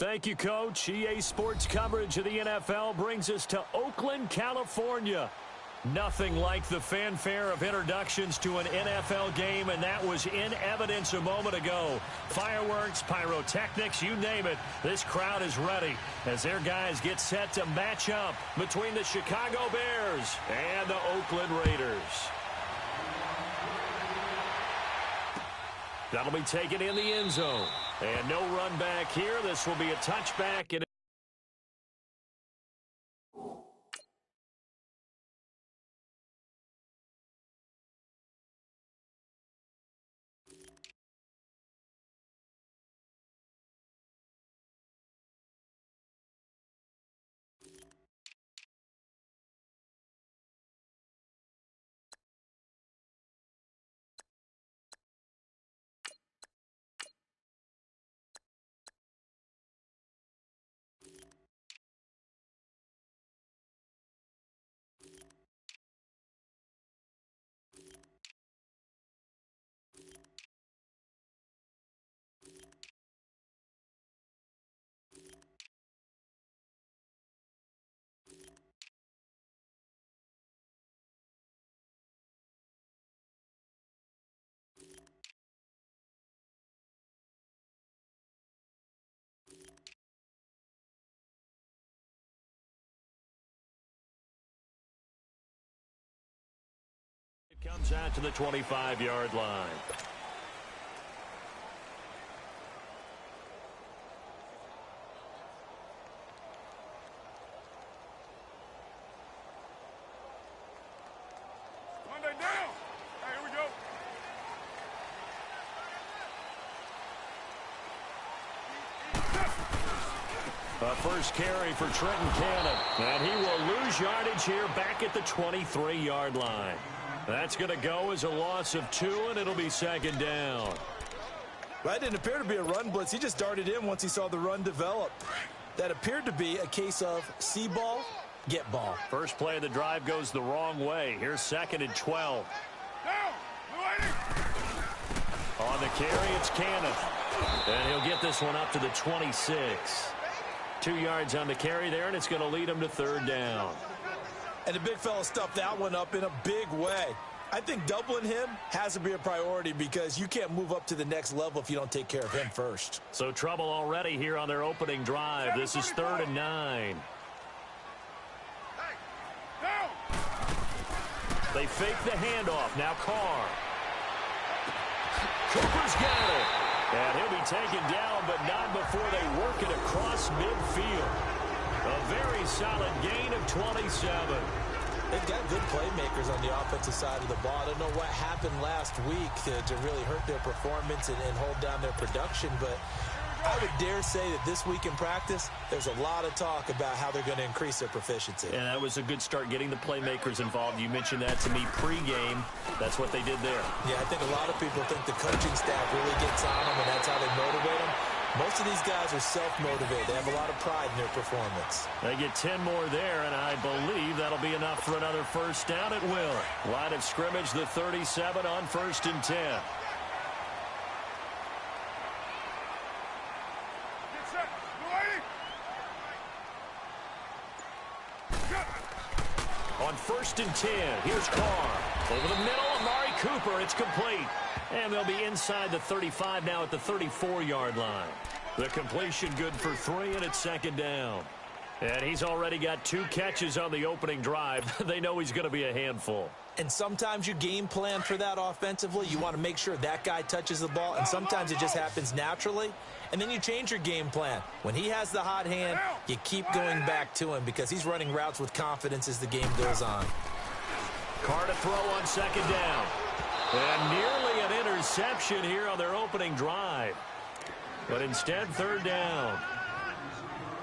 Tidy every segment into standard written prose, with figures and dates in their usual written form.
Thank you, Coach. EA Sports coverage of the NFL brings us to Oakland, California. Nothing like the fanfare of introductions to an NFL game, and that was in evidence a moment ago. Fireworks, pyrotechnics, you name it. This crowd is ready as their guys get set to match up between the Chicago Bears and the Oakland Raiders. That'll be taken in the end zone. And no run back here. This will be a touchback. And it comes out to the 25-yard line. A first carry for Trenton Cannon. And he will lose yardage here back at the 23-yard line. That's going to go as a loss of 2, and it'll be second down. That didn't appear to be a run blitz. He just darted in once he saw the run develop. That appeared to be a case of see ball, get ball. First play of the drive goes the wrong way. Here's second and 12. On the carry, it's Cannon. And he'll get this one up to the 26. 2 yards on the carry there, and it's going to lead him to third down. And the big fella stuffed that one up in a big way. I think doubling him has to be a priority because you can't move up to the next level if you don't take care of him first. So trouble already here on their opening drive. This is 3rd and 9. They fake the handoff. Now Carr. Cooper's got it. And he'll be taken down, but not before they work it across midfield. A very solid gain of 27. They've got good playmakers on the offensive side of the ball. I don't know what happened last week to really hurt their performance and hold down their production, but I would dare say that this week in practice, there's a lot of talk about how they're going to increase their proficiency. And that was a good start getting the playmakers involved. You mentioned that to me pregame. That's what they did there. Yeah, I think a lot of people think the coaching staff really gets on them, and that's how they motivate them. Most of these guys are self-motivated. They have a lot of pride in their performance. They get 10 more there, and I believe that'll be enough for another first down. It will. Line of scrimmage, the 37 on 1st and 10. On 1st and 10, here's Carr. Over the middle, Amari Cooper. It's complete. And they'll be inside the 35 now at the 34-yard line. The completion good for 3, and it's second down. And he's already got 2 catches on the opening drive. They know he's going to be a handful. And sometimes you game plan for that offensively. You want to make sure that guy touches the ball, and sometimes it just happens naturally. And then you change your game plan. When he has the hot hand, you keep going back to him because he's running routes with confidence as the game goes on. Carr to throw on second down. And nearly an interception here on their opening drive. But instead, third down.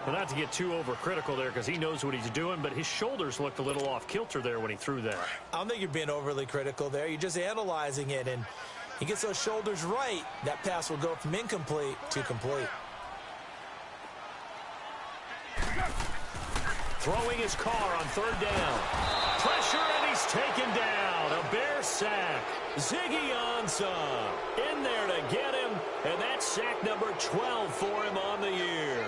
Well, not to get too overcritical there because he knows what he's doing, but his shoulders looked a little off kilter there when he threw that. I don't think you're being overly critical there. You're just analyzing it, and he gets those shoulders right. That pass will go from incomplete to complete. Throwing his Carr on third down. Pressure, and he is taken down. A Bear sack. Ziggy Ansah in there to get him, and that's sack number 12 for him on the year.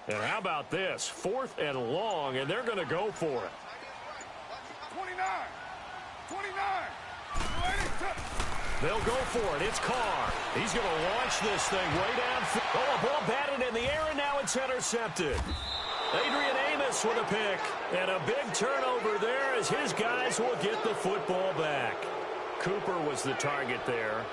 And how about this? 4th and long, and they're going to go for it. 29. They'll go for it. It's Carr. He's going to launch this thing way downfield. Oh, a ball batted in the air, and now it's intercepted. Adrian Amos with a pick. And a big turnover there as his guys will get the football back. Cooper was the target there.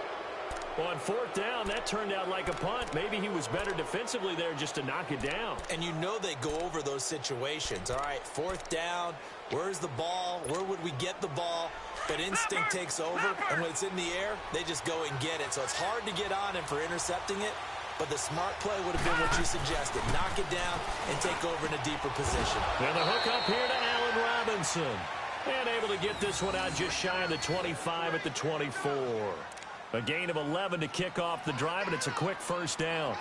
On 4th down, that turned out like a punt. Maybe he was better defensively there just to knock it down. And you know they go over those situations. All right, 4th down, where's the ball? Where would we get the ball? But instinct takes over, and when it's in the air, they just go and get it. So it's hard to get on him for intercepting it, but the smart play would have been what you suggested. Knock it down and take over in a deeper position. And the hook up here to Allen Robinson. And able to get this one out just shy of the 25 at the 24. A gain of 11 to kick off the drive, and it's a quick first down.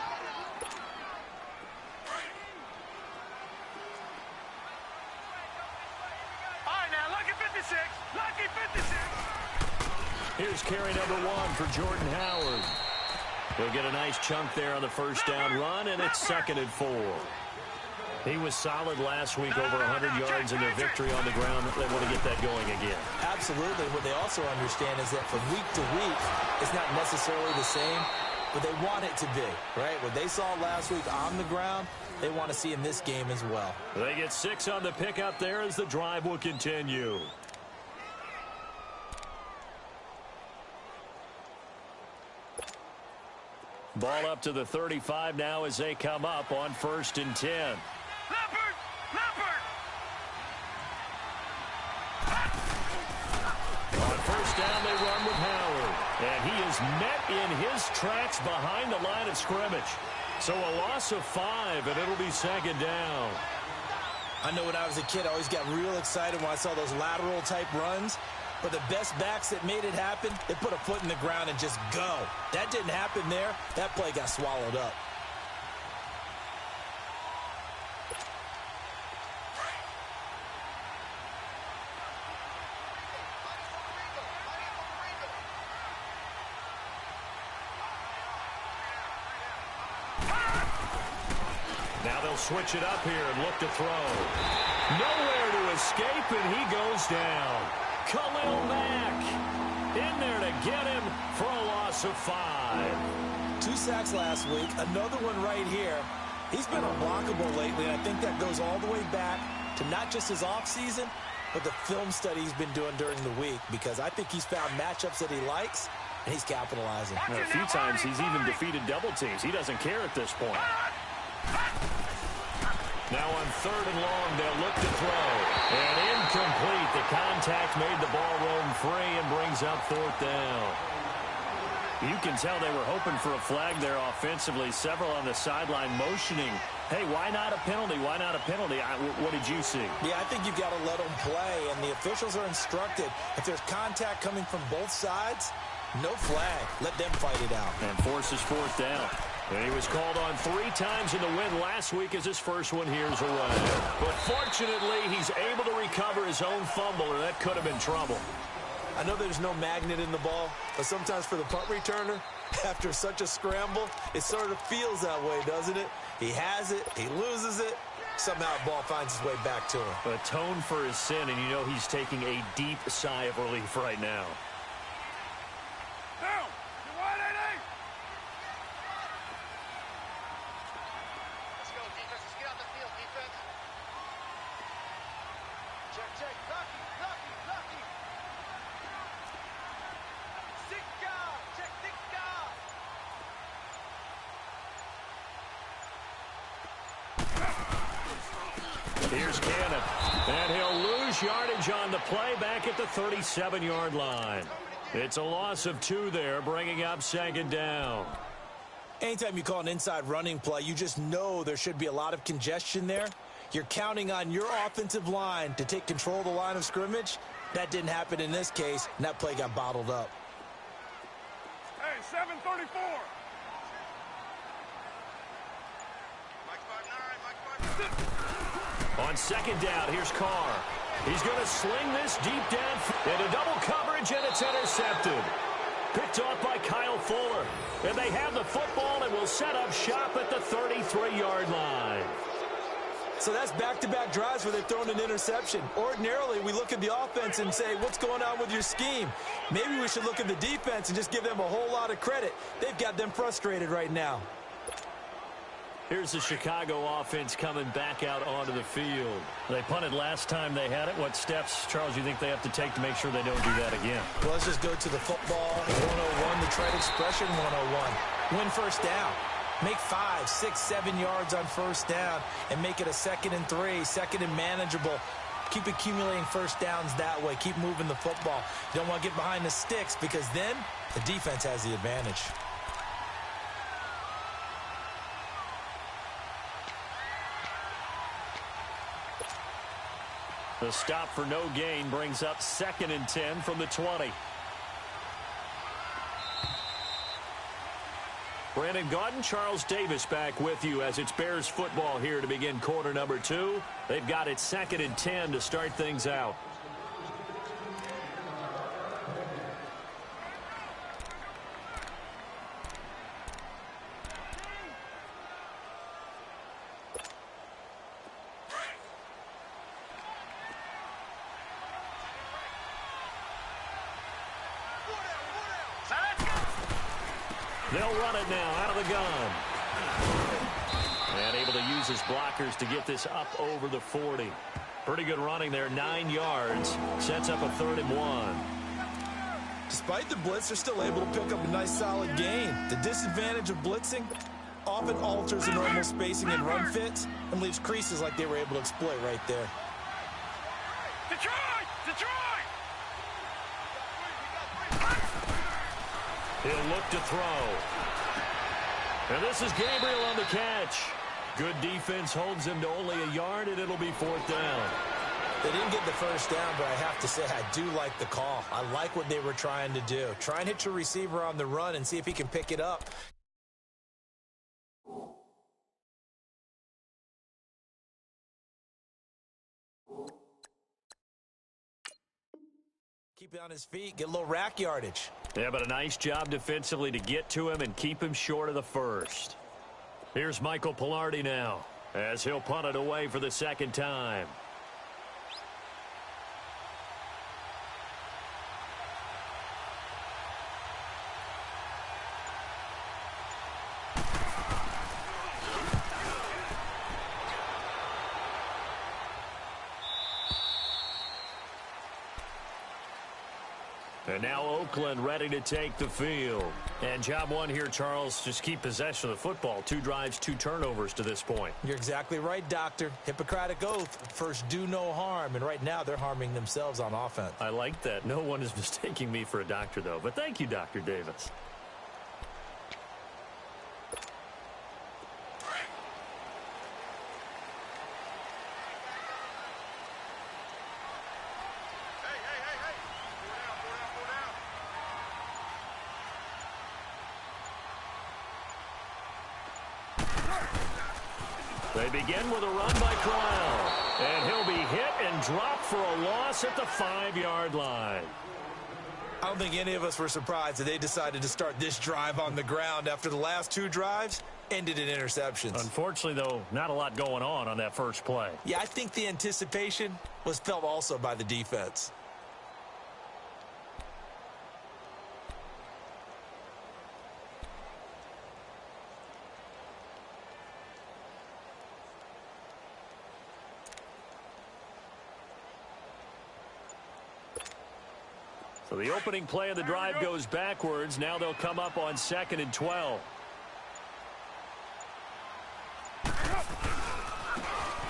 All right, now, lucky 56. Lucky 56. Here's carry number 1 for Jordan Howard. He'll get a nice chunk there on the first down run, and it's 2nd and 4. He was solid last week, over 100 yards in their victory on the ground. They want to get that going again. Absolutely. What they also understand is that from week to week, it's not necessarily the same, but they want it to be, right? What they saw last week on the ground, they want to see in this game as well. They get 6 on the pickup there as the drive will continue. Ball up to the 35 now as they come up on 1st and 10. Leopard! On 1st down, they run with Howard. And he is met in his tracks behind the line of scrimmage. So a loss of 5, and it'll be 2nd down. I know when I was a kid, I always got real excited when I saw those lateral-type runs. But the best backs that made it happen, they put a foot in the ground and just go. That didn't happen there. That play got swallowed up. Now they'll switch it up here and look to throw. Nowhere to escape, and he goes down. Khalil Mack in there to get him for a loss of 5. 2 sacks last week, another one right here. He's been unblockable lately, and I think that goes all the way back to not just his offseason, but the film study he's been doing during the week, because I think he's found matchups that he likes, and he's capitalizing. A few times he's even defeated double teams. He doesn't care at this point. Now on 3rd and long, they'll look to throw. And incomplete. The contact made the ball roam free and brings up 4th down. You can tell they were hoping for a flag there offensively. Several on the sideline motioning. Hey, why not a penalty? Why not a penalty? What did you see? Yeah, I think you've got to let them play, and the officials are instructed. If there's contact coming from both sides, no flag. Let them fight it out. And forces 4th down. And he was called on 3 times in the win last week as his first one here's away. But fortunately, he's able to recover his own fumble, or that could have been trouble. I know there's no magnet in the ball, but sometimes for the punt returner, after such a scramble, it sort of feels that way, doesn't it? He has it, he loses it, somehow the ball finds its way back to him. Atone for his sin, and you know he's taking a deep sigh of relief right now. Down! You want it, Let's go, defense. Let's get out the field, defense. Check. Lucky. Check, Here's Cannon, and he'll lose yardage on the play back at the 37-yard line. It's a loss of 2 there, bringing up 2nd down. Anytime you call an inside running play, you just know there should be a lot of congestion there. You're counting on your offensive line to take control of the line of scrimmage. That didn't happen in this case, and that play got bottled up. Hey, 734. On second down, here's Carr. He's going to sling this deep down into double coverage, and it's intercepted. Picked off by Kyle Fuller. And they have the football and will set up shop at the 33-yard line. So that's back-to-back drives where they've thrown an interception. Ordinarily, we look at the offense and say, what's going on with your scheme? Maybe we should look at the defense and just give them a whole lot of credit. They've got them frustrated right now. Here's the Chicago offense coming back out onto the field. They punted last time they had it. What steps, Charles, you think they have to take to make sure they don't do that again? Well, let's just go to the football 101, the trade expression 101. Win first down. Make 5, 6, 7 yards on first down and make it a 2nd and 3, 2nd and manageable. Keep accumulating first downs that way. Keep moving the football. You don't want to get behind the sticks because then the defense has the advantage. The stop for no gain brings up 2nd and 10 from the 20. Brandon Gaudin, Charles Davis back with you as it's Bears football here to begin quarter number 2. They've got it 2nd and 10 to start things out. They'll run it now out of the gun. And able to use his blockers to get this up over the 40. Pretty good running there, 9 yards. Sets up a 3rd and 1. Despite the blitz, they're still able to pick up a nice solid gain. The disadvantage of blitzing often alters the normal spacing and run fits and leaves creases like they were able to exploit right there. Detroit! Detroit! He'll look to throw. And this is Gabriel on the catch. Good defense holds him to only a yard, and it'll be 4th down. They didn't get the first down, but I have to say I do like the call. I like what they were trying to do. Try and hit your receiver on the run and see if he can pick it up. Keep it on his feet, get a little rack yardage. Yeah, but a nice job defensively to get to him and keep him short of the first. Here's Michael Pilardi now as he'll punt it away for the 2nd time. And now Oakland ready to take the field. And job one here, Charles, just keep possession of the football. 2 drives, 2 turnovers to this point. You're exactly right, Doctor. Hippocratic oath. First, do no harm. And right now, they're harming themselves on offense. I like that. No one is mistaking me for a doctor, though. But thank you, Dr. Davis. They begin with a run by Crowell. And he'll be hit and dropped for a loss at the 5-yard line. I don't think any of us were surprised that they decided to start this drive on the ground after the last 2 drives ended in interceptions. Unfortunately, though, not a lot going on that first play. Yeah, I think the anticipation was felt also by the defense. So the opening play of the drive goes backwards. Now they'll come up on 2nd and 12.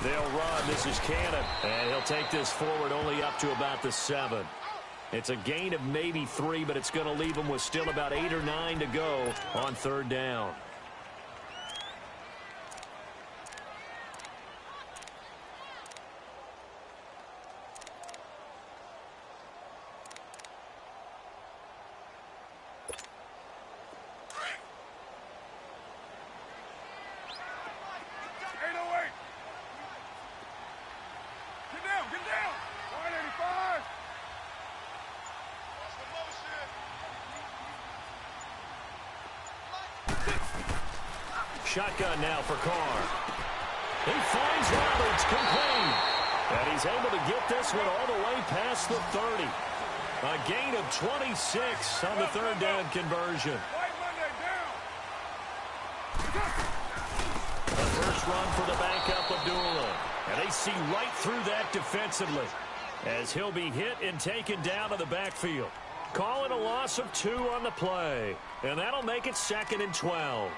They'll run. This is Cannon. And he'll take this forward only up to about the 7. It's a gain of maybe 3, but it's going to leave them with still about 8 or 9 to go on 3rd down. shotgun now for Carr. He finds Roberts, complete. And he's able to get this one all the way past the 30. A gain of 26 on the third down conversion. The first run for the backup Abdullah. And they see right through that defensively as he'll be hit and taken down to the backfield. Calling a loss of 2 on the play. And that'll make it 2nd and 12.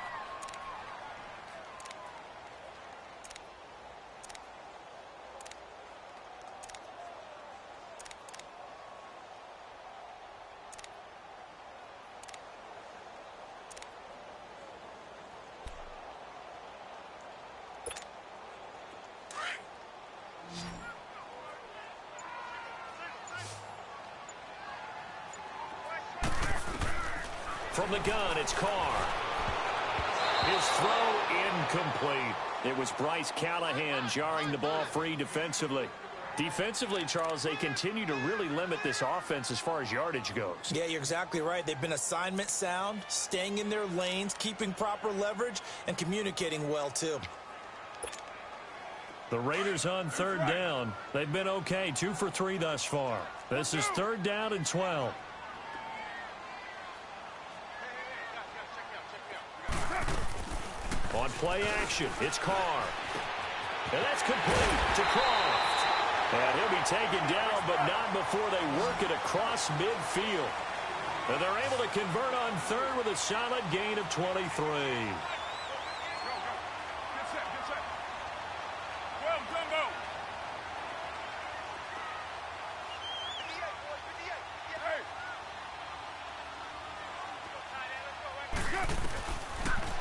From the gun, it's Carr. His throw incomplete. It was Bryce Callahan jarring the ball free defensively. Defensively, Charles, they continue to really limit this offense as far as yardage goes. Yeah, you're exactly right. They've been assignment sound, staying in their lanes, keeping proper leverage, and communicating well, too. The Raiders on third down. They've been okay, 2 for 3 thus far. This is 3rd down and 12. On play action, it's Carr. And that's complete to Croft. And he'll be taken down, but not before they work it across midfield. And they're able to convert on third with a solid gain of 23.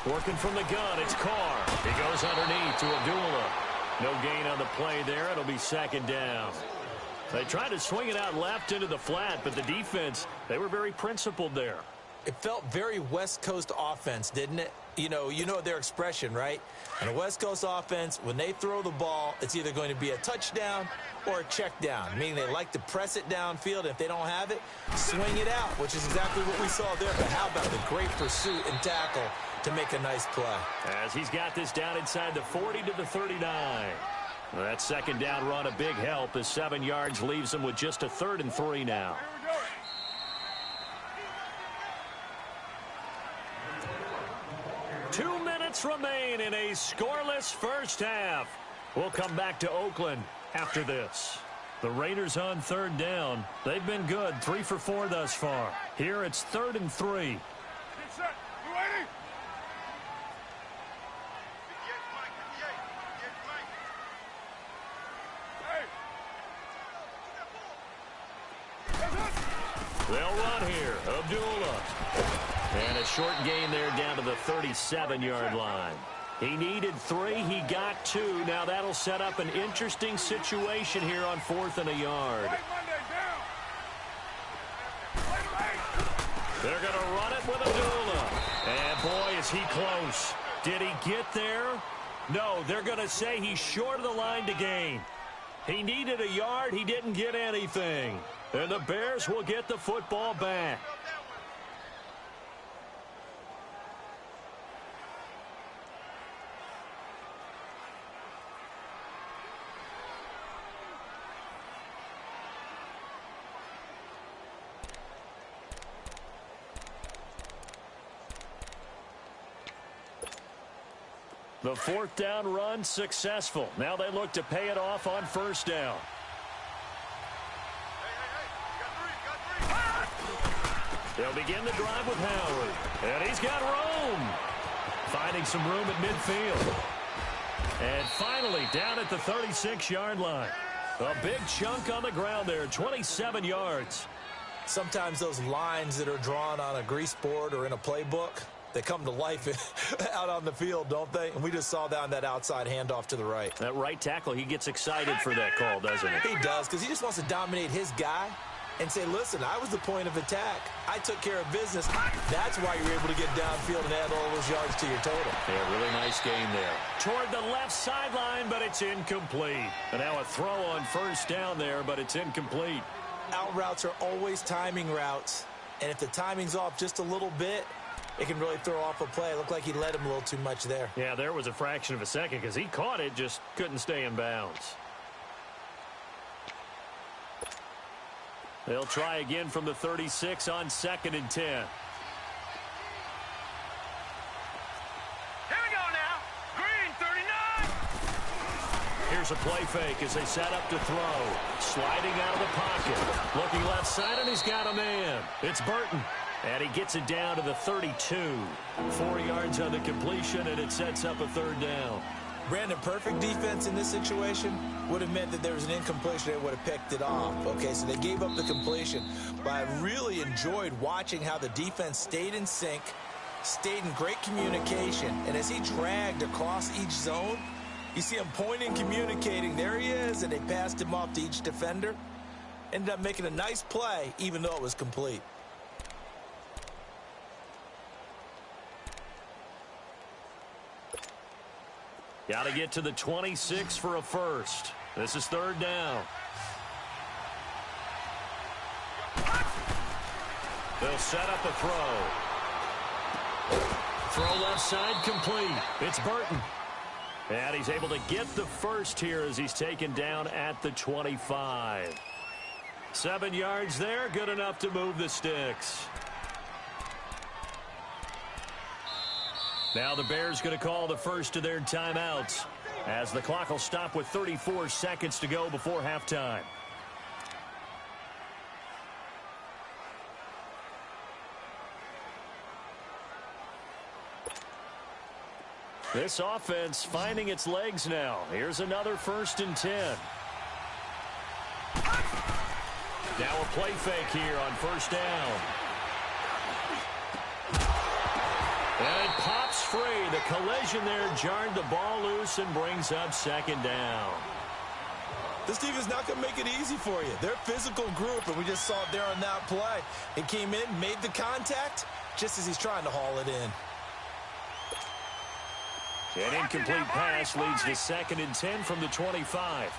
Working from the gun, it's Carr. He goes underneath to Abdullah. No gain on the play there. It'll be 2nd down. They tried to swing it out left into the flat, but the defense, they were very principled there. It felt very West Coast offense, didn't it? You know their expression, right? And a West Coast offense, when they throw the ball, it's either going to be a touchdown or a check down, meaning they like to press it downfield. If they don't have it, swing it out, which is exactly what we saw there. But how about the great pursuit and tackle to make a nice play? As he's got this down inside the 40 to the 39. Well, that 2nd down run a big help as 7 yards leaves them with just a 3rd and 3 now. Two minutes remain in a scoreless first half. We'll come back to Oakland after this. The Raiders on third down. They've been good, 3 for 4 thus far. Here it's 3rd and 3. They'll run here. Abdullah. And a short gain there down to the 37-yard line. He needed 3. He got 2. Now that'll set up an interesting situation here on 4th and a yard. They're going to run it with Abdullah. And boy, is he close. Did he get there? No, they're going to say he's short of the line to gain. He needed a yard. He didn't get anything. And the Bears will get the football back. The 4th down run successful. Now they look to pay it off on 1st down. They'll begin the drive with Howard. And he's got room. Finding some room at midfield. And finally down at the 36-yard line. A big chunk on the ground there, 27 yards. Sometimes those lines that are drawn on a grease board or in a playbook, they come to life out on the field, don't they? And we just saw that on that outside handoff to the right. That right tackle, he gets excited for that call, doesn't he? He does, because he just wants to dominate his guy and say, listen, I was the point of attack. I took care of business. That's why you're able to get downfield and add all those yards to your total. Yeah, really nice game there. Toward the left sideline, but it's incomplete. And now a throw on 1st down there, but it's incomplete. Out routes are always timing routes. And if the timing's off just a little bit, it can really throw off a play. It looked like he led him a little too much there. Yeah, there was a fraction of a second because he caught it, just couldn't stay in bounds. They'll try again from the 36 on 2nd and 10. Here we go now. Green 39. Here's a play fake as they set up to throw. Sliding out of the pocket. Looking left side, and he's got a man. It's Burton. And he gets it down to the 32. 4 yards on the completion, and it sets up a 3rd down. Brandon, perfect defense in this situation would have meant that there was an incompletion. They would have picked it off. Okay, so they gave up the completion. But I really enjoyed watching how the defense stayed in sync, stayed in great communication. And as he dragged across each zone, you see him pointing, communicating. There he is, and they passed him off to each defender. Ended up making a nice play, even though it was complete. Got to get to the 26 for a first. This is 3rd down. They'll set up a throw. Throw left side complete. It's Burton. And he's able to get the first here as he's taken down at the 25. 7 yards there, good enough to move the sticks. Now the Bears going to call the first of their timeouts as the clock will stop with 34 seconds to go before halftime. This offense finding its legs now. Here's another 1st and 10. Now a play fake here on 1st down. And it pops free. The collision there jarred the ball loose and brings up 2nd down. This team is not going to make it easy for you. They're a physical group, and we just saw it there on that play. It came in, made the contact, just as he's trying to haul it in. An incomplete pass leads to 2nd and 10 from the 25.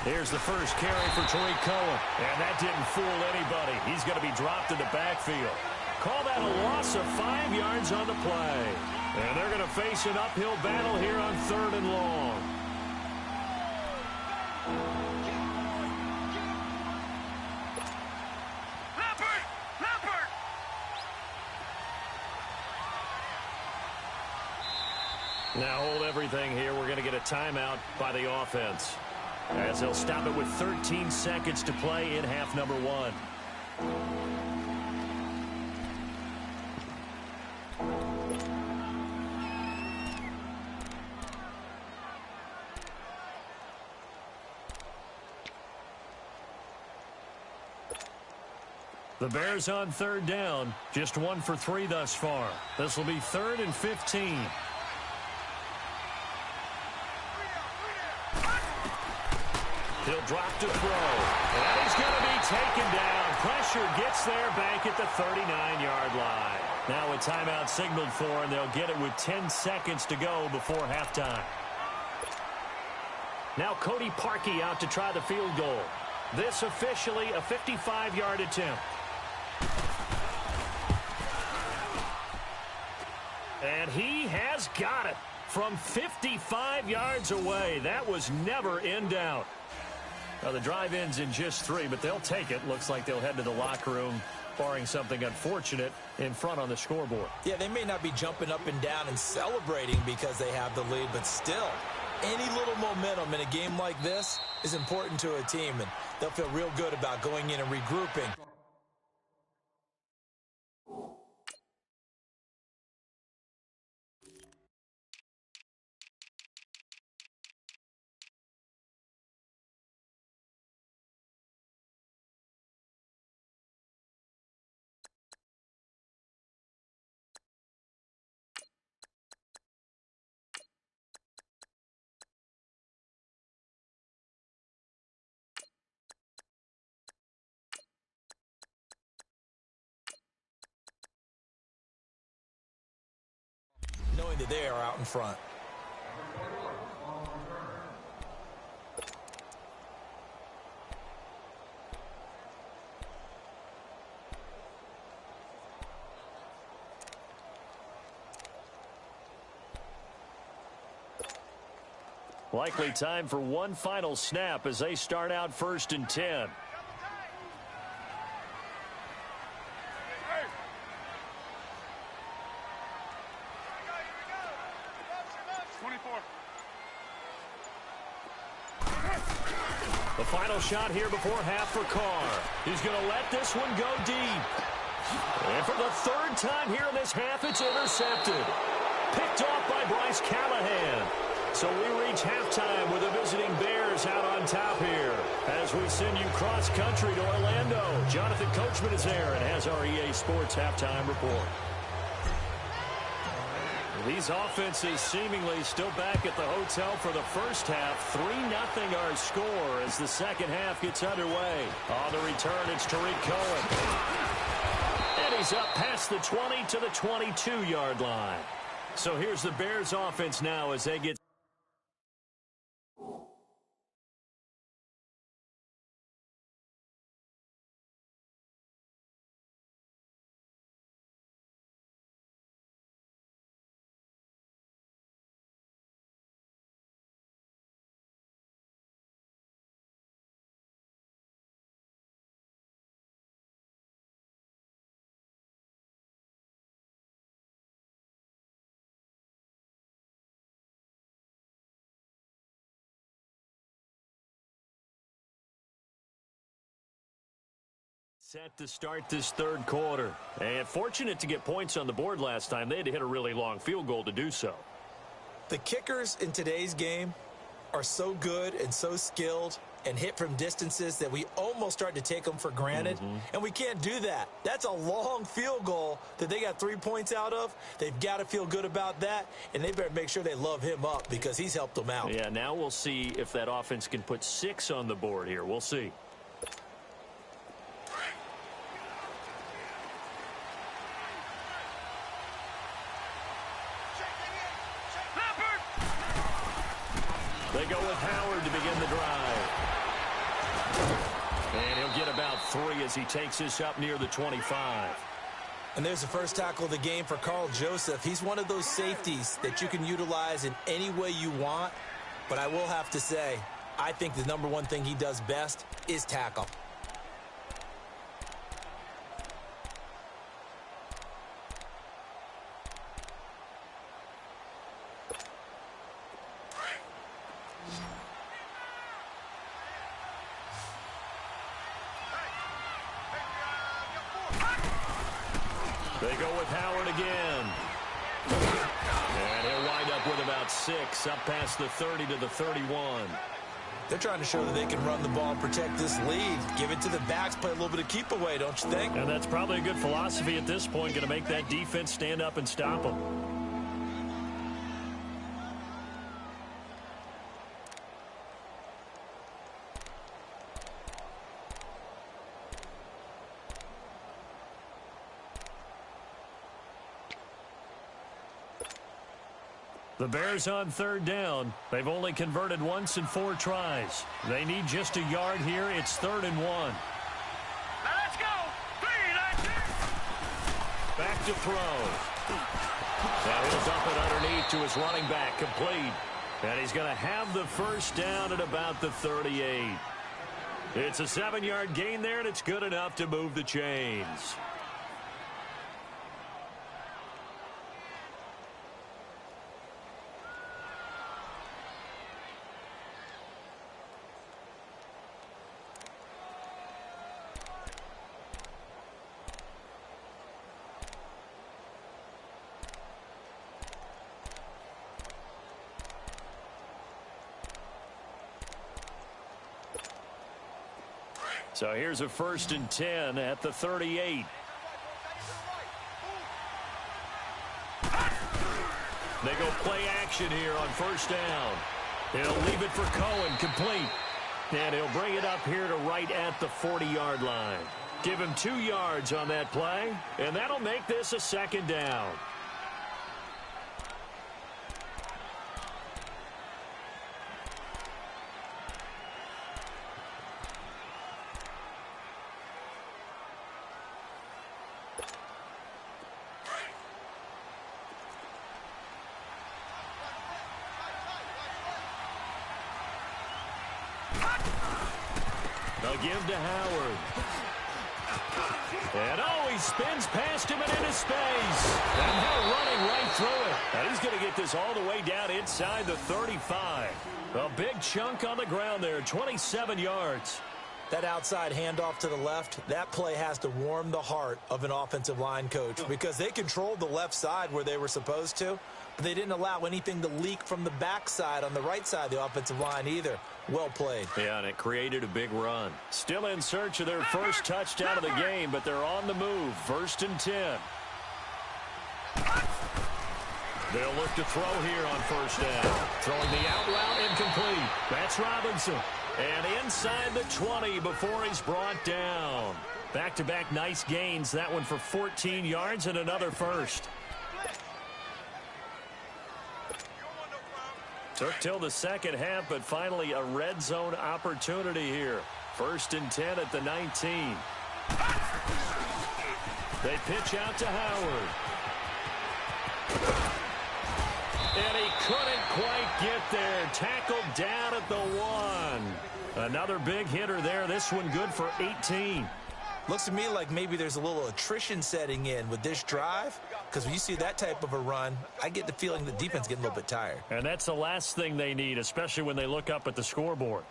Here's the first carry for Tariq Cohen. And that didn't fool anybody. He's going to be dropped in the backfield. Call that a loss of 5 yards on the play. And they're going to face an uphill battle here on 3rd and long. Now hold everything here. We're going to get a timeout by the offense, as they'll stop it with 13 seconds to play in half number 1. The Bears on 3rd down, just 1 for 3 thus far. This will be 3rd and 15. He'll drop to throw. And he's going to be taken down. Pressure gets there back at the 39-yard line. Now a timeout signaled for, and they'll get it with 10 seconds to go before halftime. Now Cody Parkey out to try the field goal. This officially a 55-yard attempt. And he has got it from 55 yards away. That was never in doubt. Now, the drive ends in just 3, but they'll take it. Looks like they'll head to the locker room, barring something unfortunate in front on the scoreboard. Yeah, they may not be jumping up and down and celebrating because they have the lead, but still, any little momentum in a game like this is important to a team, and they'll feel real good about going in and regrouping. Knowing that they are out in front. Likely time for one final snap as they start out 1st and 10. The final shot here before half for Carr. He's going to let this one go deep. And for the 3rd time here in this half, it's intercepted. Picked off by Bryce Callahan. So we reach halftime with the visiting Bears out on top here. As we send you cross-country to Orlando, Jonathan Coachman is there and has our EA Sports halftime report. These offenses seemingly still back at the hotel for the first half. 3-0 our score as the second half gets underway. On the return, it's Tariq Cohen. And he's up past the 20 to the 22-yard line. So here's the Bears offense now as they get set to start this 3rd quarter. And fortunate to get points on the board last time. They had to hit a really long field goal to do so. The kickers in today's game are so good and so skilled and hit from distances that we almost start to take them for granted. And we can't do that. That's a long field goal that they got 3 points out of. They've got to feel good about that, and they better make sure they love him up because he's helped them out. Yeah, now we'll see if that offense can put 6 on the board here. We'll see. They go with Howard to begin the drive. And he'll get about 3 as he takes this up near the 25. And there's the first tackle of the game for Carl Joseph. He's one of those safeties that you can utilize in any way you want. But I will have to say, I think the number one thing he does best is tackle. They go with Howard again. And he'll wind up with about 6, up past the 30 to the 31. They're trying to show that they can run the ball and protect this lead. Give it to the backs, play a little bit of keep away, don't you think? And that's probably a good philosophy at this point, going to make that defense stand up and stop them. The Bears on 3rd down. They've only converted once in 4 tries. They need just a yard here. It's 3rd and 1. Now let's go. 3, that's it. Back to throw. And he'll dump it underneath to his running back, complete. And he's going to have the first down at about the 38. It's a 7-yard gain there, and it's good enough to move the chains. So here's a 1st and 10 at the 38. They go play action here on 1st down. He'll leave it for Cohen, complete. And he'll bring it up here to right at the 40-yard line. Give him 2 yards on that play, and that'll make this a 2nd down. give to Howard. And, oh, he spins past him and into space. And now running right through it. And he's going to get this all the way down inside the 35. A big chunk on the ground there, 27 yards. That outside handoff to the left, that play has to warm the heart of an offensive line coach because they controlled the left side where they were supposed to, but they didn't allow anything to leak from the backside on the right side of the offensive line either. Well played. Yeah, and it created a big run. Still in search of their first touchdown of the game, but they're on the move. 1st and 10. They'll look to throw here on 1st down. Throwing the out route incomplete. That's Robinson. And inside the 20 before he's brought down. Back-to-back nice gains. That one for 14 yards and another first. Took till the second half, but finally a red zone opportunity here. 1st and 10 at the 19. They pitch out to Howard. And he couldn't quite get there. Tackled down at the 1. Another big hitter there. This one good for 18. Looks to me like maybe there's a little attrition setting in with this drive, because when you see that type of a run, I get the feeling the defense getting a little bit tired. And that's the last thing they need, especially when they look up at the scoreboard.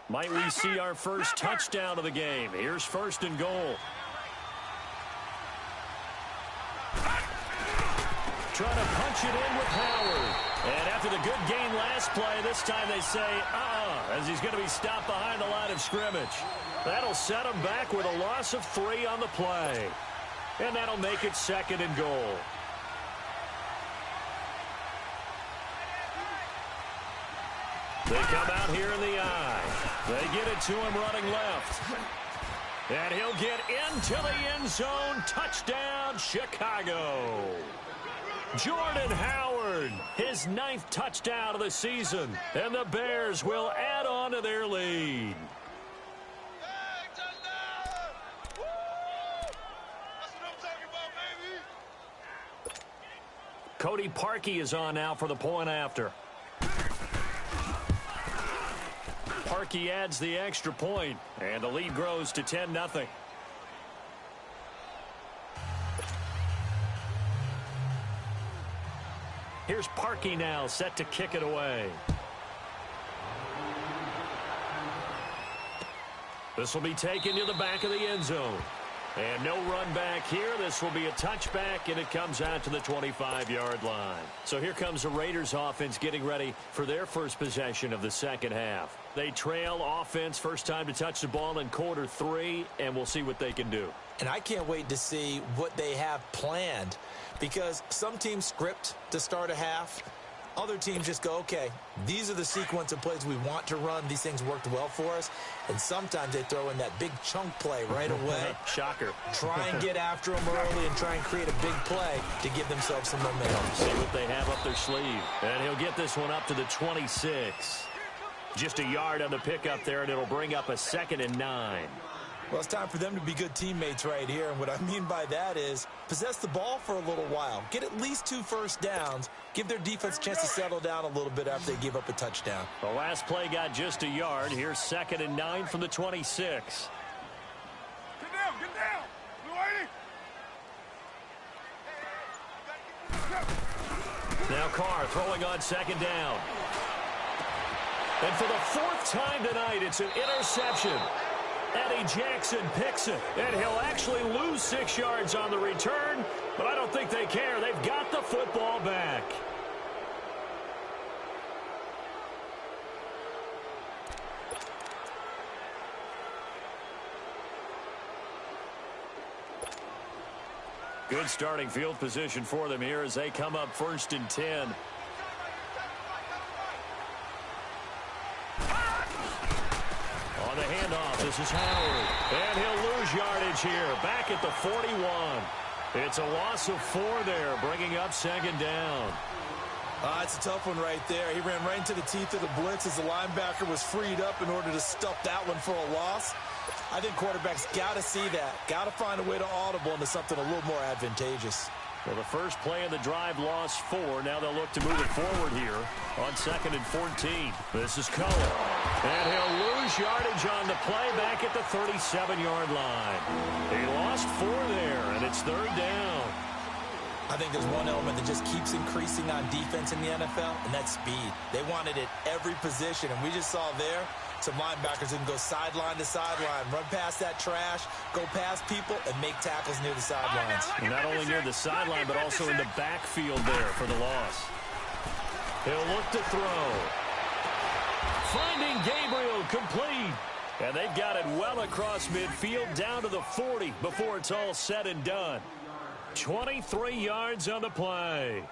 Might we see our first touchdown of the game? Here's 1st and goal. Trying to punch it in with Howard. And after the good gain last play, this time they say, as he's going to be stopped behind the line of scrimmage. That'll set him back with a loss of 3 on the play. And that'll make it 2nd and goal. They come out here in the eye. They get it to him running left. And he'll get into the end zone. Touchdown, Chicago. Jordan Howard, his 9th touchdown of the season. And the Bears will add on to their lead. Cody Parkey is on now for the point after. Parkey adds the extra point, and the lead grows to 10-0. Here's Parkey now, set to kick it away. This will be taken to the back of the end zone. And no run back here. This will be a touchback, and it comes out to the 25-yard line. So here comes the Raiders offense getting ready for their first possession of the second half. They trail offense, first time to touch the ball in quarter 3, and we'll see what they can do. And I can't wait to see what they have planned, because some teams script to start a half. Other teams just go, okay, these are the sequence of plays we want to run. These things worked well for us. And sometimes they throw in that big chunk play right away. Shocker. Try and get after them early and try and create a big play to give themselves some momentum. See what they have up their sleeve. And he'll get this one up to the 26. Just a yard on the pickup there, and it'll bring up a 2nd and 9. Well, it's time for them to be good teammates right here. And what I mean by that is possess the ball for a little while. Get at least 2 first downs. Give their defense a chance to settle down a little bit after they give up a touchdown. The last play got just a yard. Here's 2nd and 9 from the 26. Get down, get down. You Now Carr throwing on 2nd down. And for the 4th time tonight, it's an interception. Eddie Jackson picks it, and he'll actually lose 6 yards on the return, but I don't think they care. They've got the football back. Good starting field position for them here as they come up 1st and 10. On the handoff, this is Howard. And he'll lose yardage here, back at the 41. It's a loss of 4 there, bringing up 2nd down. It's a tough one right there. He ran right into the teeth of the blitz as the linebacker was freed up in order to stuff that one for a loss. I think quarterbacks got to see that. Got to find a way to audible into something a little more advantageous. Well, the first play of the drive lost 4. Now they'll look to move it forward here on 2nd and 14. This is Cullen. And he'll lose yardage on the play back at the 37-yard line. He lost 4 there, and it's 3rd down. I think there's one element that just keeps increasing on defense in the NFL, and that's speed. They want it at every position, and we just saw there some linebackers who can go sideline to sideline, run past that trash, go past people, and make tackles near the sidelines. And not only near the sideline, but also in the backfield there for the loss. He'll look to throw. Finding Gabriel complete. And they've got it well across midfield down to the 40 before it's all said and done. 23 yards on the play.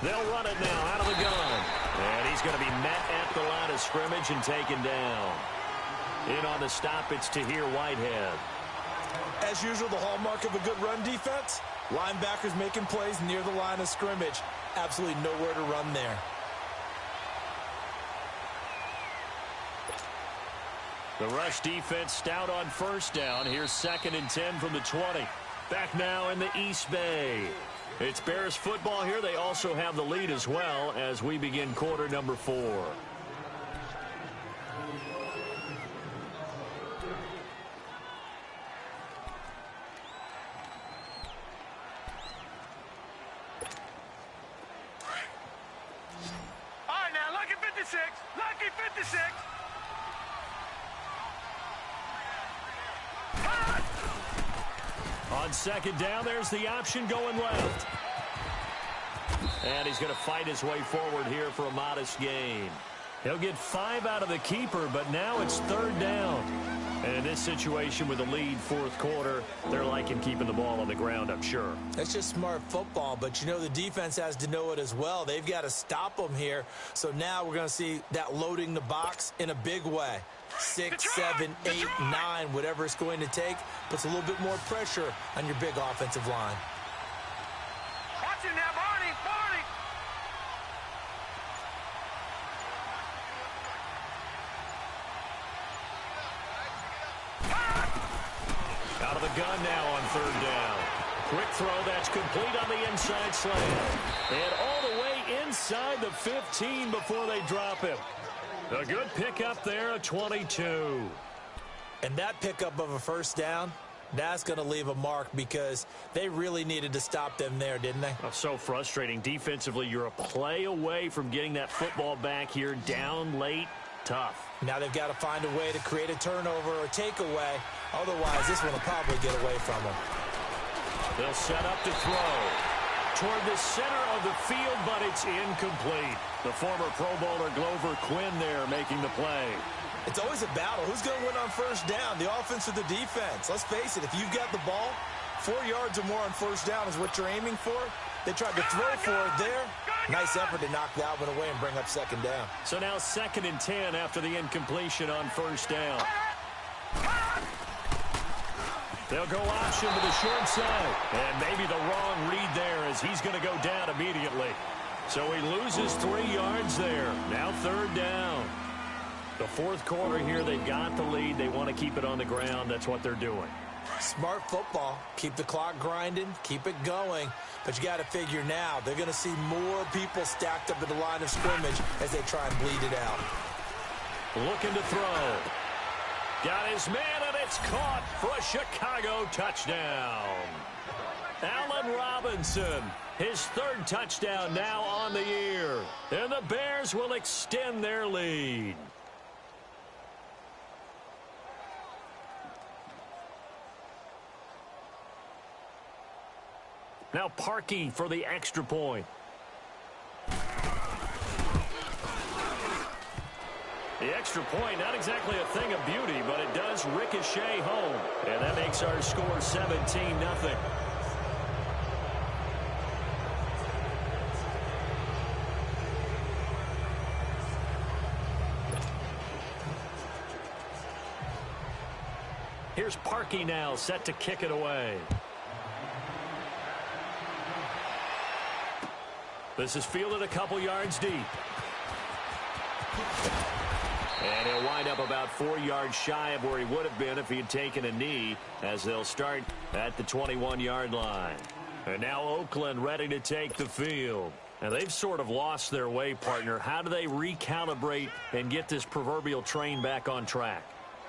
They'll run it now out of the gun. And he's going to be met at the line of scrimmage and taken down. In on the stop, it's Tahir Whitehead. As usual, the hallmark of a good run defense, linebackers making plays near the line of scrimmage. Absolutely nowhere to run there. The rush defense stout on 1st down. Here's 2nd and 10 from the 20. Back now in the East Bay. It's Bears football here. They also have the lead as well as we begin quarter number 4. All right, now, lucky 56. Lucky 56. On 2nd down, there's the option going left. And he's going to fight his way forward here for a modest gain. He'll get 5 out of the keeper, but now it's 3rd down. And in this situation with the lead 4th quarter, they're liking keeping the ball on the ground, I'm sure. That's just smart football, but you know the defense has to know it as well. They've got to stop them here. So now we're going to see that loading the box in a big way. 6, 7, 8, 9, whatever it's going to take, puts a little bit more pressure on your big offensive line. Watch it now, Barney. Barney. Out of the gun now on 3rd down. Quick throw that's complete on the inside slant. And all the way inside the 15 before they drop him. A good pickup there, a 22. And that pickup of a 1st down, that's going to leave a mark because they really needed to stop them there, didn't they? Oh, so frustrating. Defensively, you're a play away from getting that football back here down late. Tough. Now they've got to find a way to create a turnover or takeaway. Otherwise, this one will probably get away from them. They'll set up to throw toward the center of the field, but it's incomplete. The former Pro Bowler Glover Quinn there making the play. It's always a battle. Who's going to win on 1st down, the offense or the defense? Let's face it, if you've got the ball, 4 yards or more on 1st down is what you're aiming for. They tried to throw for it there. Nice effort to knock that one away and bring up 2nd down. So now 2nd and 10 after the incompletion on 1st down. They'll go option to the short side. And maybe the wrong read there as he's going to go down immediately. So he loses 3 yards there. Now 3rd down. The 4th quarter here, they've got the lead. They want to keep it on the ground. That's what they're doing. Smart football. Keep the clock grinding. Keep it going. But you got to figure now, they're going to see more people stacked up at the line of scrimmage as they try and bleed it out. Looking to throw. Got his man, and it's caught for a Chicago touchdown. Allen Robinson, his 3rd touchdown now on the year. And the Bears will extend their lead. Now Parkey for the extra point. The extra point, not exactly a thing of beauty, but it does ricochet home. And that makes our score 17-0. Here's Parkey now, set to kick it away. This is fielded a couple yards deep. And he'll wind up about 4 yards shy of where he would have been if he had taken a knee, as they'll start at the 21-yard line. And now Oakland ready to take the field. And they've sort of lost their way, partner. How do they recalibrate and get this proverbial train back on track?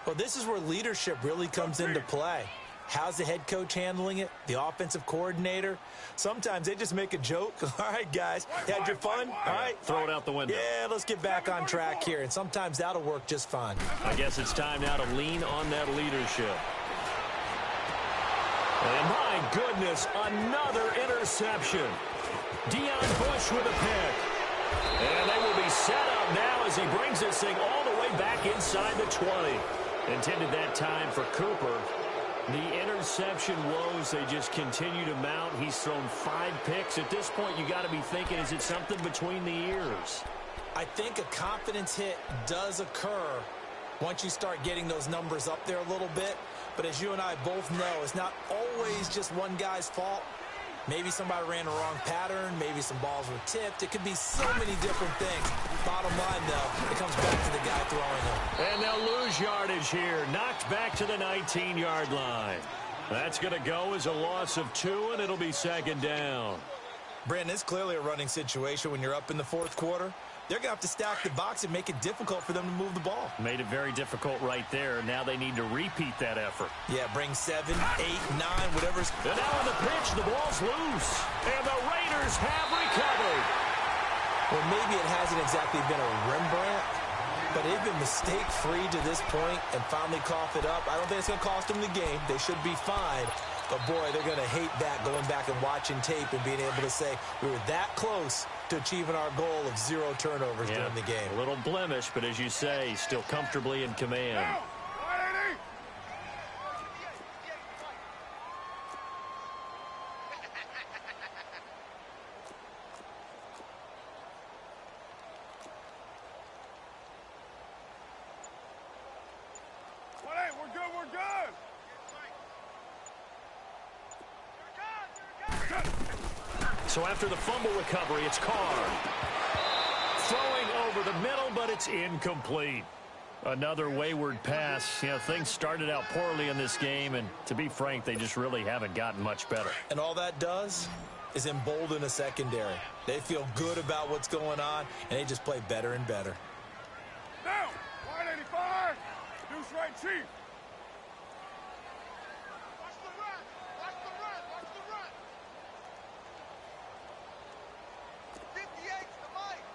Well, this is where leadership really comes into play. How's the head coach handling it? The offensive coordinator? Sometimes they just make a joke. All right, guys, had your fun? All right. Throw it out the window. Yeah, let's get back on track here. And sometimes that'll work just fine. I guess it's time now to lean on that leadership. And my goodness, another interception. Deion Bush with a pick. And they will be set up now as he brings this thing all the way back inside the 20. Intended that time for Cooper. The interception woes, they just continue to mount. He's thrown 5 picks. At this point, you got to be thinking, is it something between the ears? I think a confidence hit does occur once you start getting those numbers up there a little bit. But as you and I both know, it's not always just one guy's fault. Maybe somebody ran the wrong pattern. Maybe some balls were tipped. It could be so many different things. Bottom line, though, it comes back to the guy throwing them. And they'll lose yardage here. Knocked back to the 19-yard line. That's going to go as a loss of 2, and it'll be second down. Brandon, it's clearly a running situation when you're up in the fourth quarter. They're going to have to stack the box and make it difficult for them to move the ball. Made it very difficult right there. Now they need to repeat that effort. Yeah, bring 7, 8, 9, whatever's... And now on the pitch, the ball's loose. And the Raiders have recovered. Well, maybe it hasn't exactly been a Rembrandt, but they've been mistake-free to this point and finally cough it up. I don't think it's going to cost them the game. They should be fine. But, boy, they're going to hate that, going back and watching tape and being able to say we were that close to achieving our goal of 0 turnovers during the game. A little blemish, but as you say, still comfortably in command. We're good. So after the fumble recovery, it's Carr. Throwing over the middle, but it's incomplete. Another wayward pass. You know, things started out poorly in this game, and to be frank, they just really haven't gotten much better. And all that does is embolden a secondary. They feel good about what's going on, and they just play better and better. Down. Wide 85. Deuce right, Chief. Watch the run. Watch the run. Watch the run. 58 to Mike.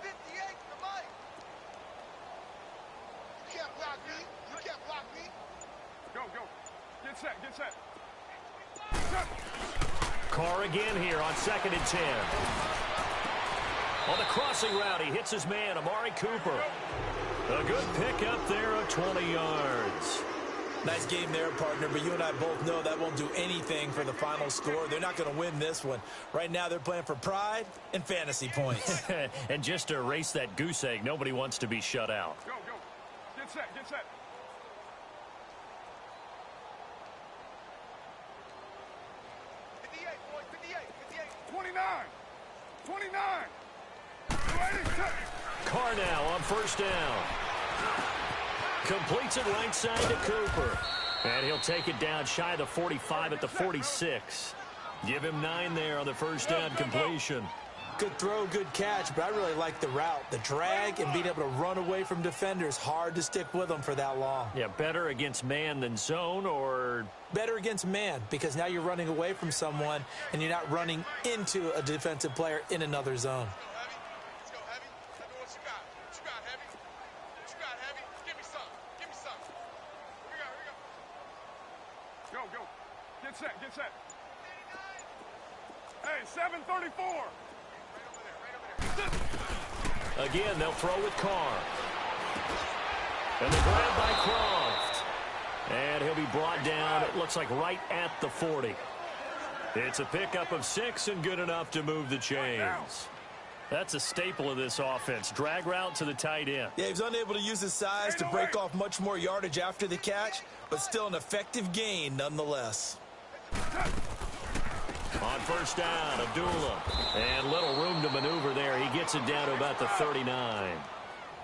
58 to Mike. You can't block me. You can't block me. Go, go. Get set. Get set. Carr again here on 2nd and 10. On the crossing route, he hits his man, Amari Cooper. A good pick up there of 20 yards. Nice game there, partner, but you and I both know that won't do anything for the final score. They're not going to win this one. Right now, they're playing for pride and fantasy points. And just to erase that goose egg, nobody wants to be shut out. Go, go. Get set. Get set. 58, boys. 58. 29. 29. Carr now on 1st down. Completes it right side to Cooper. And he'll take it down shy of the 45 at the 46. Give him 9 there on the 1st down completion. Good throw, good catch, but I really like the route. The drag and being able to run away from defenders, hard to stick with them for that long. Yeah, better against man than zone, or... Better against man, because now you're running away from someone and you're not running into a defensive player in another zone. Get set. Hey, 734. Again, they'll throw with Carr. And the grab by Croft. And he'll be brought down, it looks like right at the 40. It's a pickup of 6 and good enough to move the chains. That's a staple of this offense. Drag route to the tight end. Yeah, he was unable to use his size to break off much more yardage after the catch, but still an effective gain nonetheless. On first down, Abdullah. And little room to maneuver there. He gets it down to about the 39.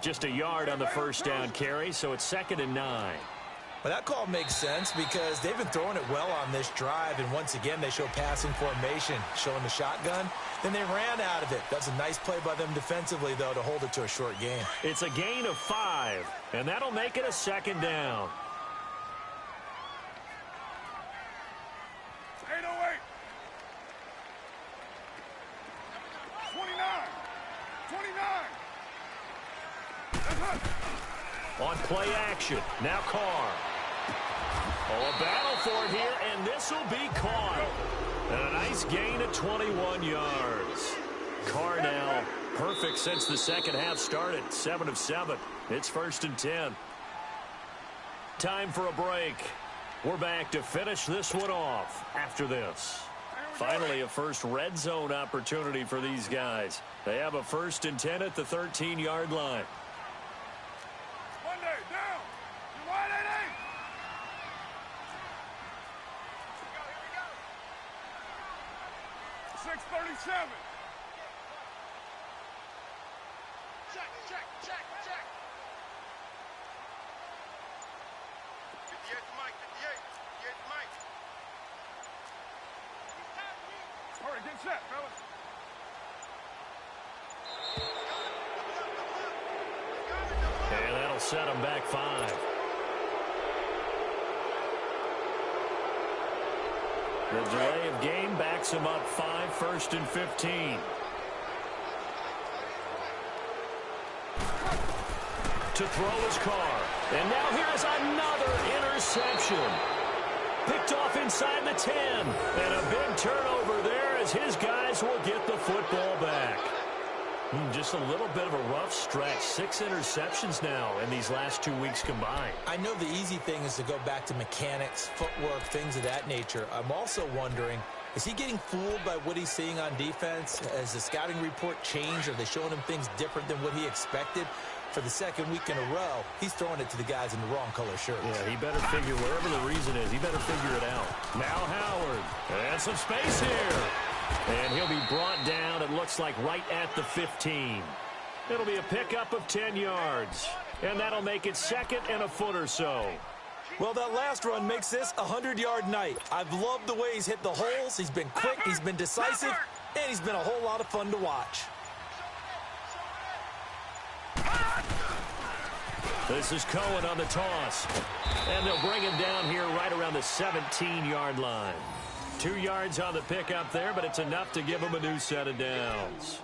Just a yard on the first down carry, so it's 2nd and 9. Well, that call makes sense because they've been throwing it well on this drive, and once again they show passing formation, showing the shotgun. Then they ran out of it. That's a nice play by them defensively, though, to hold it to a short gain. It's a gain of 5, and that'll make it a 2nd down. 808. 29. 29. On play action, now Carr. Oh, a battle for it here, and this will be caught. And a nice gain of 21 yards. Carr now perfect since the second half started. 7 of 7. It's 1st and 10. Time for a break. We're back to finish this one off after this. Finally, a first red zone opportunity for these guys. They have a 1st and 10 at the 13-yard line. Monday, down. You're wide at 8. 6:37. Check. 58 Mike, 58 Mike. All right, get set, fellas. And that'll set them back 5. The delay of game backs them up 5, 1st and 15. To throw his Carr. And now here's another interception. Picked off inside the 10. And a big turnover there as his guys will get the football back. Just a little bit of a rough stretch. 6 interceptions now in these last 2 weeks combined. I know the easy thing is to go back to mechanics, footwork, things of that nature. I'm also wondering, is he getting fooled by what he's seeing on defense? Has the scouting report changed? Are they showing him things different than what he expected? For the second week in a row, he's throwing it to the guys in the wrong color shirts. Yeah, he better figure, wherever the reason is, he better figure it out. Now Howard. And some space here. And he'll be brought down, it looks like, right at the 15. It'll be a pickup of 10 yards. And that'll make it 2nd and a foot or so. Well, that last run makes this a 100-yard night. I've loved the way he's hit the holes. He's been quick, he's been decisive, and he's been a whole lot of fun to watch. This is Cohen on the toss. And they'll bring him down here right around the 17-yard line. 2 yards on the pickup there, but it's enough to give him a new set of downs.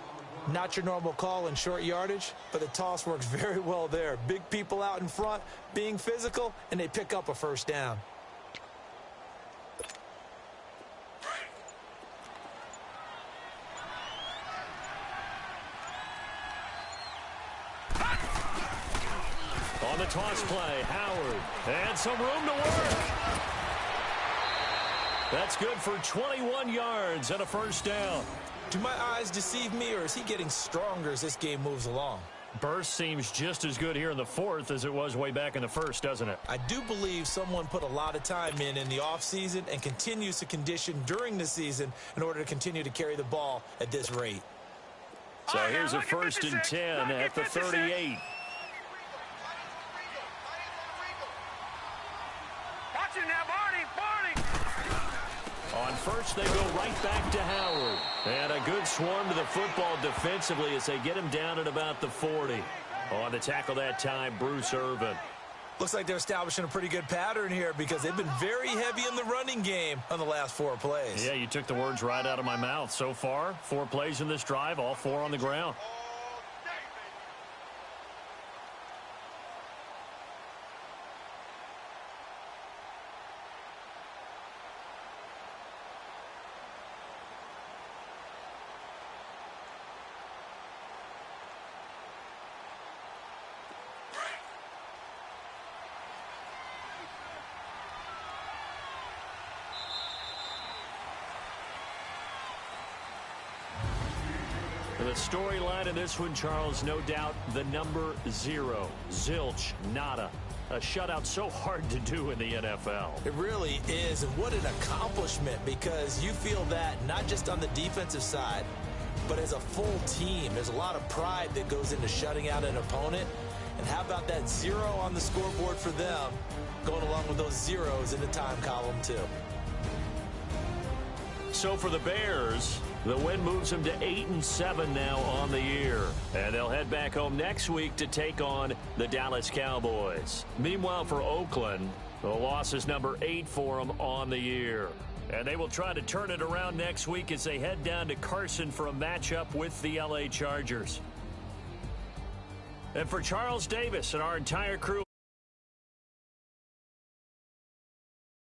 Not your normal call in short yardage, but the toss works very well there. Big people out in front, being physical, and they pick up a first down. On the toss play, Howard. And some room to work. That's good for 21 yards and a first down. Do my eyes deceive me, or is he getting stronger as this game moves along? Burst seems just as good here in the 4th as it was way back in the 1st, doesn't it? I do believe someone put a lot of time in the offseason and continues to condition during the season in order to continue to carry the ball at this rate. So here's a 1st and 10 at the 38. Watch it now, Barney. On first, they go right back to Howard. And a good swarm to the football defensively as they get him down at about the 40. On the tackle that time, Bruce Irvin. Looks like they're establishing a pretty good pattern here because they've been very heavy in the running game on the last 4 plays. Yeah, you took the words right out of my mouth. So far, 4 plays in this drive, all 4 on the ground. The storyline in this one, Charles, no doubt the number 0. Zilch, nada. A shutout so hard to do in the NFL. It really is, and what an accomplishment, because you feel that not just on the defensive side, but as a full team. There's a lot of pride that goes into shutting out an opponent. And how about that 0 on the scoreboard for them, going along with those zeros in the time column too. So for the Bears, the win moves them to 8-7 now on the year. And they'll head back home next week to take on the Dallas Cowboys. Meanwhile, for Oakland, the loss is number 8 for them on the year. And they will try to turn it around next week as they head down to Carson for a matchup with the LA Chargers. And for Charles Davis and our entire crew,